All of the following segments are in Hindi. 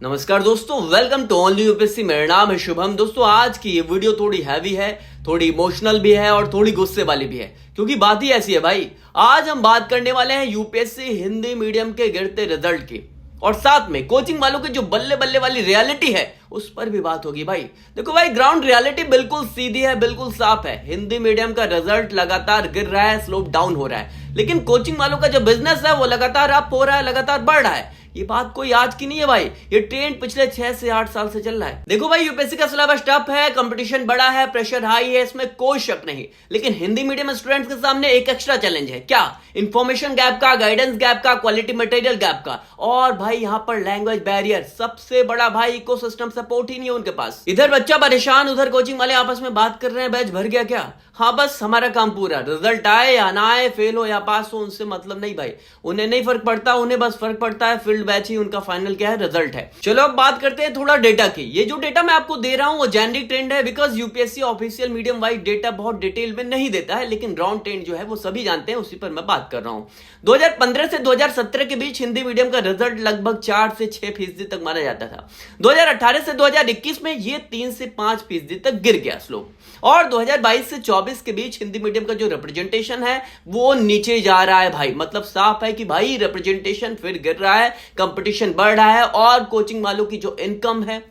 नमस्कार दोस्तों, वेलकम टू ओनली यूपीएससी। मेरा नाम है शुभम। दोस्तों, आज की ये वीडियो थोड़ी हैवी है, थोड़ी इमोशनल भी है और थोड़ी गुस्से वाली भी है, क्योंकि बात ही ऐसी है भाई। आज हम बात करने वाले हैं यूपीएससी हिंदी मीडियम के गिरते रिजल्ट की, और साथ में कोचिंग वालों की जो बल्ले बल्ले वाली रियलिटी है उस पर भी बात होगी भाई। देखो भाई, ग्राउंड रियलिटी बिल्कुल सीधी है, बिल्कुल साफ है। हिंदी मीडियम का रिजल्ट लगातार गिर रहा है, स्लोप डाउन हो रहा है, लेकिन कोचिंग वालों का जो बिजनेस है वो लगातार अप हो रहा है, लगातार बढ़ रहा है। ये बात कोई आज की नहीं है भाई, ये ट्रेंड पिछले 6 से 8 साल से चल रहा है। देखो भाई, यूपीएससी का सिलेबस टफ है, कंपटीशन बड़ा है, प्रेशर हाई है, इसमें कोई शक नहीं। लेकिन हिंदी मीडियम स्टूडेंट्स के सामने एक एक्स्ट्रा चैलेंज है। क्या? इंफॉर्मेशन गैप का, गाइडेंस गैप का, क्वालिटी मटेरियल गैप का, और भाई यहां पर लैंग्वेज बैरियर सबसे बड़ा। भाई इकोसिस्टम सपोर्ट ही नहीं है उनके पास। इधर बच्चा परेशान, उधर कोचिंग वाले आपस में बात कर रहे हैं, बैच भर गया क्या? हाँ, बस हमारा काम पूरा। रिजल्ट आए या ना आए, फेल हो या पास हो, उनसे मतलब नहीं भाई। उन्हें नहीं फर्क पड़ता, उन्हें बस फर्क पड़ता है फील्ड बैच ही उनका फाइनल क्या है, रिजल्ट है। चलो अब बात करते हैं थोड़ा डेटा की। ये जो डेटा मैं आपको दे रहा हूं वो जेनरिक ट्रेंड है, because UPSC official medium wise data बहुत डिटेल में नहीं देता है, लेकिन ग्राउंड ट्रेंड जो है वो सभी जानते हैं, उसी पर मैं बात कर रहा हूं। 2015 से 2017 के बीच हिंदी मीडियम का रिजल्ट लगभग 4 से 6% तक माना जाता था। 2018 से 2021 में ये 3 से 5% तक गिर गया स्लोप, और 2022 से 24 के बीच हिंदी मीडियम का जो रिप्रेजेंटेशन है वो नीचे जा रहा है भाई। मतलब साफ है कि भाई रिप्रेजेंटेशन फिर गिर रहा है, कंपटीशन बढ़ रहा है, और कोचिंग वालों की जो इनकम है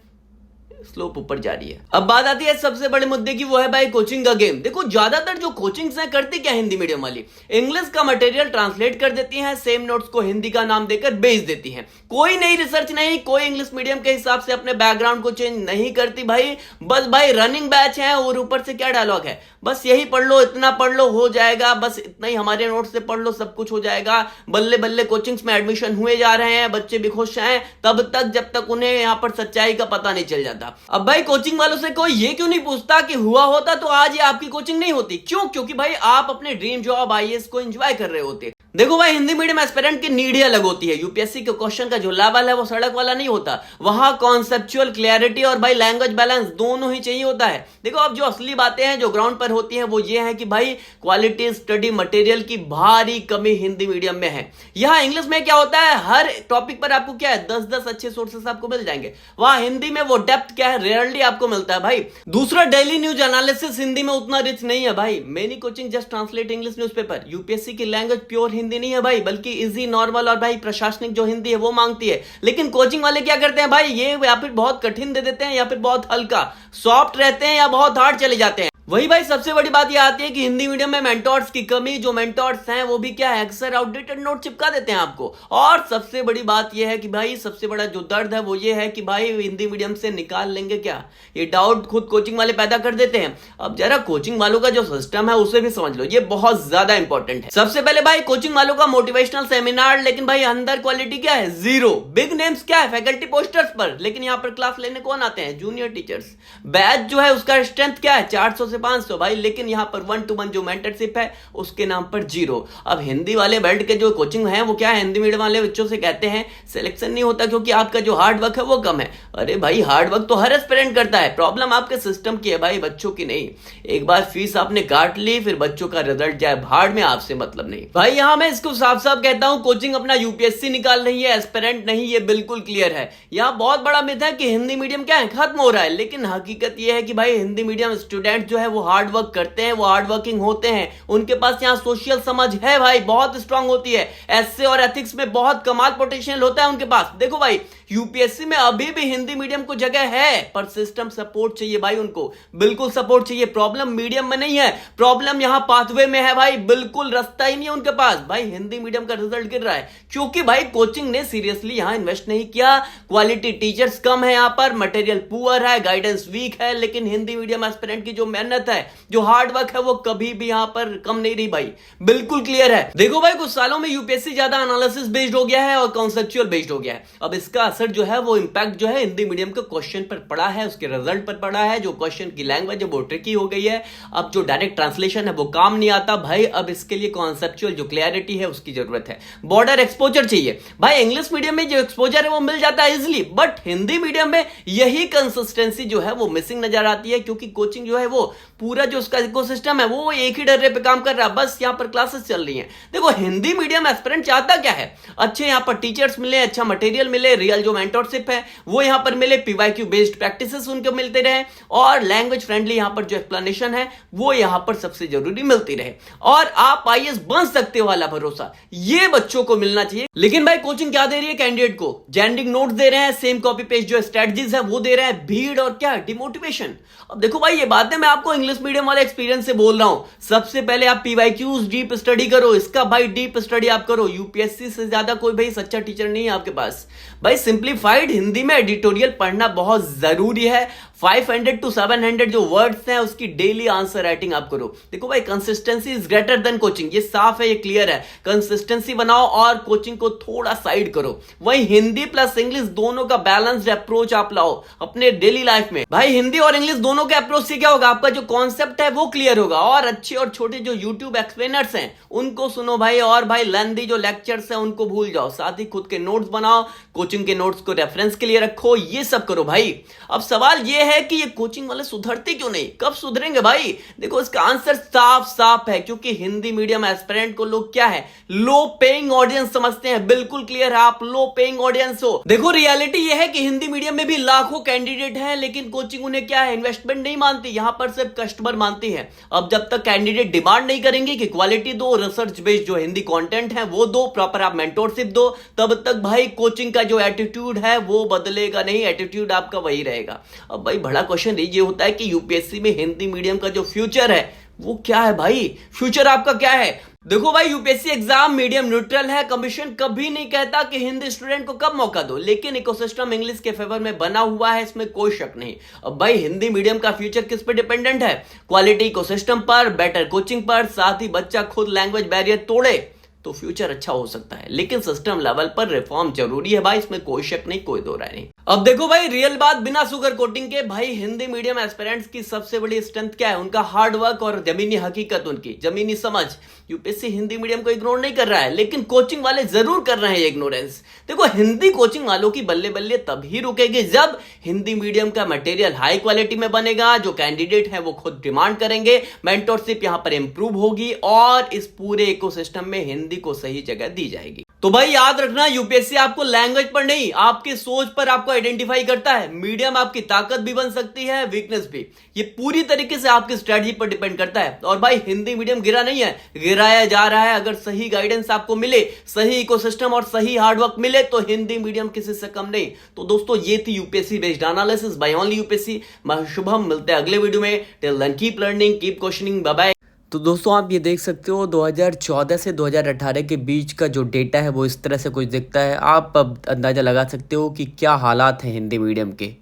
स्लोप ऊपर जा रही है। अब बात आती है सबसे बड़े मुद्दे की, वो है भाई कोचिंग का गेम। देखो, ज्यादातर जो कोचिंग्स हैं करती क्या हिंदी मीडियम वाली, इंग्लिश का मटेरियल ट्रांसलेट कर देती हैं, सेम नोट्स को हिंदी का नाम देकर बेच देती हैं। कोई नई रिसर्च नहीं, कोई इंग्लिश मीडियम के हिसाब से अपने बैकग्राउंड को चेंज नहीं करती भाई। बस भाई रनिंग बैच है, और ऊपर से क्या डायलॉग है, बस यही पढ़ लो, इतना पढ़ लो, हो जाएगा, बस इतना ही हमारे नोट से पढ़ लो, सब कुछ हो जाएगा। बल्ले बल्ले कोचिंग्स में एडमिशन हुए जा रहे हैं, बच्चे भी खुश हैं तब तक जब तक उन्हें यहां पर सच्चाई का पता नहीं चल जाता। अब भाई कोचिंग वालों से कोई ये क्यों नहीं पूछता कि हुआ होता तो आज ये आपकी कोचिंग नहीं होती? क्यों? क्योंकि भाई आप अपने ड्रीम जॉब आईएएस को एंजॉय कर रहे होते। देखो भाई, हिंदी मीडियम एस्पिरेंट की नीड ही अलग होती है। यूपीएससी के क्वेश्चन का जो लेवल है वो सड़क वाला नहीं होता, वहां कॉन्सेप्चुअल क्लैरिटी और भाई लैंग्वेज बैलेंस दोनों ही चाहिए होता है। देखो, अब जो असली बातें हैं जो ग्राउंड पर होती हैं वो ये है कि भाई क्वालिटी स्टडी मटेरियल की भारी कमी हिंदी मीडियम में है। यहां इंग्लिश में क्या होता है, हर टॉपिक पर आपको क्या है 10-10 अच्छे सोर्सेस आपको मिल जाएंगे। वहां हिंदी में वो डेप्थ क्या है, रेयरली आपको मिलता है भाई। दूसरा, डेली न्यूज एनालिसिस हिंदी में उतना रिच नहीं है भाई। Many coaching just translate English newspaper. UPSC की लैंग्वेज प्योर हिंदी नहीं है भाई, बल्कि इजी, नॉर्मल और भाई प्रशासनिक जो हिंदी है वो मांगती है। लेकिन कोचिंग वाले क्या करते हैं भाई, ये या फिर बहुत कठिन दे देते हैं, या फिर बहुत हल्का सॉफ्ट रहते हैं, या बहुत हार्ड चले जाते हैं। वही भाई सबसे बड़ी बात यह आती है कि हिंदी मीडियम में मेंटोर्स की कमी। जो मेंटोर्स हैं वो भी क्या है, अक्सर आउटडेटेड नोट चिपका देते हैं आपको। और सबसे बड़ी बात यह है कि भाई सबसे बड़ा जो दर्द है वो ये है कि भाई हिंदी मीडियम से निकाल लेंगे क्या, ये डाउट खुद कोचिंग वाले पैदा कर देते हैं। अब जरा कोचिंग वालों का जो सिस्टम है उसे भी समझ लो, ये बहुत ज्यादा इंपॉर्टेंट है। सबसे पहले भाई कोचिंग वालों का मोटिवेशनल सेमिनार, लेकिन भाई अंदर क्वालिटी क्या है, जीरो। बिग नेम्स क्या है, फैकल्टी पोस्टर्स पर, लेकिन यहां पर क्लास लेने कौन आते हैं, जूनियर टीचर्स। बैच जो है उसका स्ट्रेंथ क्या है, 400 से 500 भाई, लेकिन यहां पर 1-to-1 जो मेंटरशिप है उसके नाम पर जीरो। अब हिंदी वाले बेल्ट के जो कोचिंग है वो क्या है, हिंदी मीडियम वाले बच्चों से कहते हैं सिलेक्शन नहीं होता क्योंकि आपका जो हार्ड वर्क है वो कम है। अरे भाई, हार्ड वर्क तो हर एस्पिरेंट करता है, प्रॉब्लम आपके सिस्टम की है भाई, बच्चों की नहीं। एक बार फीस आपने काट ली, फिर बच्चों का रिजल्ट जाए भाड़ में, आपसे मतलब नहीं भाई। यहां मैं इसको साफ साफ कहता हूं, कोचिंग अपना यूपीएससी निकाल रही है, एस्पिरेंट नहीं, ये बिल्कुल क्लियर है। यहां बहुत बड़ा मिथ है कि हिंदी मीडियम क्या है, खत्म हो रहा है, लेकिन हकीकत यह है कि भाई हिंदी मीडियम स्टूडेंट जो है वो हार्ड वर्क करते हैं, वो हार्ड वर्किंग होते हैं, उनके पास यहाँ सोशल समझ है भाई, बहुत स्ट्रांग होती है। एसए और एथिक्स में बहुत कमाल पोटेंशियल होता है उनके पास। देखो भाई, यूपीएससी में अभी भी हिंदी मीडियम को जगह है, पर सिस्टम सपोर्ट चाहिए भाई, उनको बिल्कुल सपोर्ट चाहिए। प्रॉब्लम मीडियम में नहीं है, प्रॉब्लम यहां पाथवे में है भाई, बिल्कुल रास्ता ही नहीं है उनके पास। भाई हिंदी मीडियम का रिजल्ट गिर रहा है क्योंकि भाई कोचिंग ने सीरियसली यहां इन्वेस्ट नहीं किया, क्वालिटी टीचर्स कम है, यहां पर मटेरियल पुअर है, गाइडेंस वीक है। लेकिन हिंदी मीडियम एस्पिरेंट की जो मेहनत है, जो हार्ड वर्क है, वो कभी भी यहां पर कम नहीं रही भाई, बिल्कुल क्लियर है। देखो भाई, कुछ सालों में यूपीएससी ज्यादा एनालिसिस बेस्ड हो गया है और कॉन्सेप्चुअल बेस्ड हो गया है। अब इसका असर जो है वो इंपैक्ट जो है हिंदी मीडियम के क्वेश्चन पर पड़ा है, उसके रिजल्ट पर पड़ा है। जो क्वेश्चन की लैंग्वेज है वो ट्रिकी हो गई है, अब जो डायरेक्ट ट्रांसलेशन है वो काम नहीं आता भाई। अब इसके लिए कॉन्सेप्चुअल जो क्लैरिटी है उसकी जरूरत है, बॉर्डर एक्सपोजर चाहिए भाई। इंग्लिश मीडियम में जो एक्सपोजर है वो मिल जाता है इजिली, बट हिंदी मीडियम में यही कंसिस्टेंसी जो है वो मिसिंग नजर आती है, क्योंकि कोचिंग जो है वो पूरा जो उसका इकोसिस्टम है वो एक ही डर्रे पे काम कर रहा है, बस यहां पर क्लासेस चल रही हैं। देखो, हिंदी मीडियम एस्पिरेंट चाहता क्या है, अच्छे यहां पर टीचर्स मिले, अच्छा मटेरियल मिले, रियल जो मेंटरशिप है वो यहाँ पर मिले, पीवाईक्यू बेस्ड प्रैक्टिसेस उनको मिलते रहे और लैंग्वेज फ्रेंडली यहाँ पर जो एक्सप्लेनेशन है वो यहाँ पर सबसे जरूरी मिलती रहे और आप आईएएस बन सकते हो वाला भरोसा ये बच्चों को मिलना चाहिए। लेकिन भाई कोचिंग क्या दे रही है कैंडिडेट को? जेनरिक नोट्स दे रहे हैं, सेम कॉपी पेस्ट जो स्ट्रेटजीज है वो दे रहे हैं, भीड़ और क्या डिमोटिवेशन। अब देखो भाई ये बातें मैं आपको इंग्लिश मीडियम वाले एक्सपीरियंस से बोल रहा हूं। सबसे पहले आप पीवाईक्यूज डीप स्टडी करो, इसका भाई डीप स्टडी आप करो। यूपीएससी से ज्यादा कोई भाई सच्चा टीचर नहीं है आपके पास। भाई सिंप्लीफाइड हिंदी में एडिटोरियल पढ़ना बहुत जरूरी है। 500 to 700 जो वर्ड्स हैं उसकी डेली आंसर राइटिंग आप करो। देखो भाई consistency is greater than coaching, ये साफ है, ये क्लियर है। कंसिस्टेंसी बनाओ और कोचिंग को थोड़ा साइड करो। वहीं हिंदी प्लस इंग्लिश दोनों का बैलेंस्ड अप्रोच आप लाओ अपने डेली लाइफ में। भाई हिंदी और इंग्लिश दोनों के अप्रोच से क्या होगा, आपका जो कॉन्सेप्ट है वो क्लियर होगा और अच्छे और छोटे जो यूट्यूब एक्सप्लेनर्स हैं उनको सुनो भाई, और भाई लेंथी जो लेक्चर्स हैं उनको भूल जाओ। साथ ही खुद के नोट्स बनाओ, कोचिंग के नोट्स को रेफरेंस के लिए रखो, ये सब करो भाई। अब सवाल ये है कि ये कोचिंग वाले सुधरते क्यों नहीं, कब सुधरेंगे भाई? देखो इसका आंसर साफ साफ है, क्योंकि हिंदी मीडियम एस्पिरेंट को लोग क्या है, लो पेइंग ऑडियंस समझते हैं। बिल्कुल क्लियर है, आप लो पेइंग ऑडियंस हो। देखो रियलिटी ये है कि हिंदी मीडियम में भी लाखों कैंडिडेट हैं, लेकिन कोचिंग उन्हें क्या है, इन्वेस्टमेंट नहीं मानती, यहां पर सिर्फ कस्टमर मानती है। अब जब तक कैंडिडेट डिमांड नहीं करेंगे कि क्वालिटी दो, रिसर्च बेस्ड जो हिंदी कंटेंट है वो दो, प्रॉपर आप मेंटोरशिप दो, तब तक भाई कोचिंग का जो एटीट्यूड है वो बदलेगा नहीं, एटीट्यूड आपका वही रहेगा। अब भाई बड़ा क्वेश्चन ये होता है कि यूपीएससी में हिंदी मीडियम का जो फ्यूचर है वो क्या है भाई? फ्यूचर आपका क्या है? देखो भाई यूपीएससी एग्जाम मीडियम न्यूट्रल है। कमीशन कभी नहीं कहता कि हिंदी स्टूडेंट को कब मौका दो, लेकिन इकोसिस्टम इंग्लिश के फेवर में बना हुआ है, इसमें कोई शक नहीं। अब भाई हिंदी मीडियम का फ्यूचर किस पे डिपेंडेंट है? क्वालिटी इकोसिस्टम पर, बेटर कोचिंग पर, साथ ही बच्चा खुद लैंग्वेज बैरियर तोड़े तो फ्यूचर अच्छा हो सकता है। लेकिन सिस्टम लेवल पर रिफॉर्म जरूरी है भाई, इसमें कोई शक नहीं, कोई दो राय नहीं। अब देखो भाई रियल बात बिना सुगर कोटिंग के, भाई हिंदी मीडियम एस्पिरेंट्स की सबसे बड़ी स्ट्रेंथ क्या है? उनका हार्ड वर्क और जमीनी हकीकत, उनकी जमीनी समझ। यूपीएससी हिंदी मीडियम को इग्नोर नहीं कर रहा है, लेकिन कोचिंग वाले जरूर कर रहे हैं इग्नोरेंस। देखो हिंदी कोचिंग वालों की बल्ले बल्ले तभी रुकेगी जब हिंदी मीडियम का मटेरियल हाई क्वालिटी में बनेगा, जो कैंडिडेट है वो खुद डिमांड करेंगे, मेंटरशिप यहां पर इंप्रूव होगी और इस पूरे इकोसिस्टम में हिंदी को सही जगह दी जाएगी। तो भाई याद रखना, यूपीएससी आपको लैंग्वेज पर नहीं, आपकी सोच पर आपको आइडेंटिफाई करता है। मीडियम आपकी ताकत भी बन सकती है, वीकनेस भी। ये पूरी तरीके से आपकी स्ट्रेटजी पर डिपेंड करता है। और भाई हिंदी मीडियम गिरा नहीं है, गिराया जा रहा है। अगर सही गाइडेंस आपको मिले, सही इकोसिस्टम और सही हार्डवर्क मिले तो हिंदी मीडियम किसी से कम नहीं। तो दोस्तों ये थी UPSC based analysis by only UPSC. मैं शुभम, मिलते हैं अगले वीडियो में। Till then keep learning, keep questioning, bye bye. तो दोस्तों आप ये देख सकते हो 2014 से 2018 के बीच का जो डेटा है वो इस तरह से कुछ दिखता है। आप अब अंदाज़ा लगा सकते हो कि क्या हालात हैं हिंदी मीडियम के।